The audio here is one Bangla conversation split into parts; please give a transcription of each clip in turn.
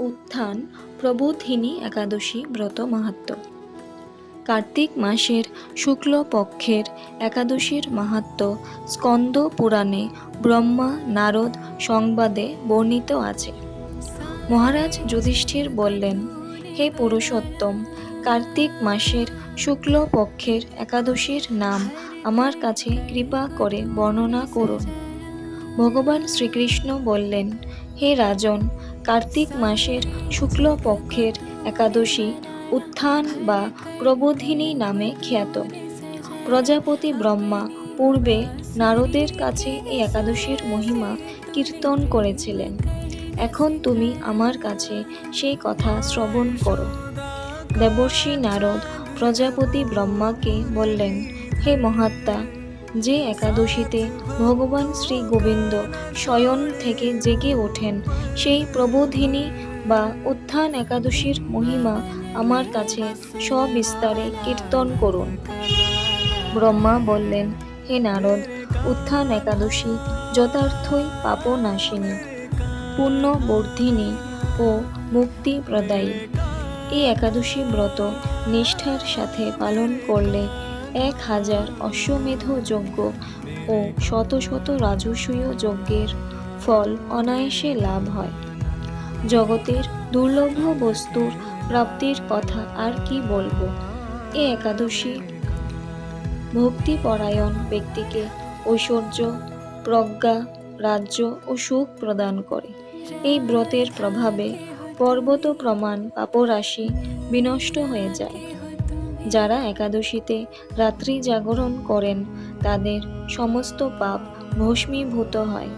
উত্থান প্রবোধিনী একাদশী ব্রত মাহাত্ম্য। কার্তিক মাসের শুক্ল পক্ষের একাদশীর মাহাত্ম্য স্কন্দ পুরাণে ব্রহ্মা নারদ সংবাদে বর্ণিত আছে। মহারাজ যুধিষ্ঠির বললেন, হে পুরুষোত্তম, কার্তিক মাসের শুক্ল পক্ষের একাদশীর নাম আমার কাছে কৃপা করে বর্ণনা করুন। ভগবান শ্রীকৃষ্ণ বললেন, হে রাজন, কার্তিক মাসের শুক্ল পক্ষের একাদশী উত্থান বা প্রবোধিনী নামে খ্যাত। প্রজাপতি ব্রহ্মা পূর্বে নারদের কাছে এই একাদশীর মহিমা কীর্তন করেছিলেন। এখন তুমি আমার কাছে সেই কথা শ্রবণ করো। দেবর্ষি নারদ প্রজাপতি ব্রহ্মাকে বললেন, হে মহাত্মা, যে একাদশীতে ভগবান শ্রী গোবিন্দ শয়ন থেকে জেগে ওঠেন, সেই প্রবোধিনী বা উত্থান একাদশীর মহিমা আমার কাছে সবিস্তারে কীর্তন করুন। ব্রহ্মা বললেন, হে নারদ, উত্থান একাদশী যথার্থই পাপনাশিনী, পুণ্যবর্ধিনী ও মুক্তি প্রদায়ী। এই একাদশী ব্রত নিষ্ঠার সাথে পালন করলে 1000 অশ্বমেধ যজ্ঞ ও শত শত রাজসূয় যজ্ঞের ফল অনায়াসে লাভ হয়। জগতের দুর্লভ বস্তুর প্রাপ্তির কথা আর কি বলবো। এই একাদশী ভক্তিপরায়ণ ব্যক্তিকে ঐশ্বর্য, প্রজ্ঞা, রাজ্য ও সুখ প্রদান করে। এই ব্রতের প্রভাবে পর্বত প্রমাণ পাপরাশি বিনষ্ট হয়ে যায়। যারা একাদশীতে রাত্রি জাগরণ করেন তাদের সমস্ত পাপ ভস্মীভূত হয়।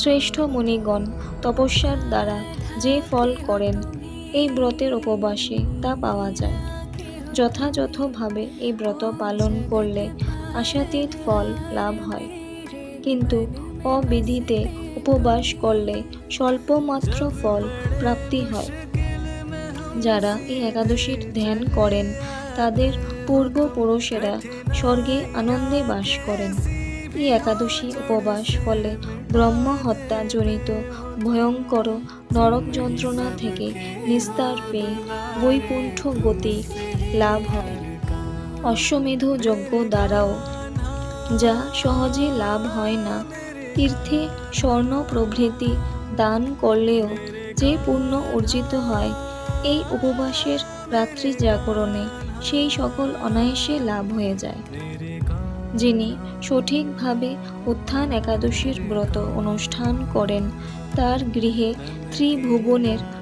শ্রেষ্ঠ মুনিগণ তপস্যার দ্বারা যে ফল করেন, এই ব্রতের উপবাসে তা পাওয়া যায়। যথাযথভাবে এই ব্রত পালন করলে আশাতীত ফল লাভ হয়, কিন্তু অবিধিতে উপবাস করলে স্বল্পমাত্র ফল প্রাপ্তি হয়। যারা এই একাদশীর ধ্যান করেন তাদের পূর্বপুরুষেরা স্বর্গে আনন্দে বাস করেন। এই একাদশী উপবাস ফলে ব্রহ্ম হত্যা জনিত ভয়ঙ্কর নরক যন্ত্রণা থেকে নিস্তার পেয়ে বৈকুণ্ঠ গতি লাভ হয়। অশ্বমেধ যজ্ঞ দ্বারাও যা সহজে লাভ হয় না, তীর্থে স্বর্ণ প্রভৃতি দান করলেও যে পুণ্য অর্জিত হয়, এই উপবাসের রাত্রি জাগরণে সেই সকল অনায়াসে লাভ হয়ে যায়। যিনি সঠিকভাবে উত্থান একাদশীর ব্রত অনুষ্ঠান করেন তার গৃহে ত্রিভুবনের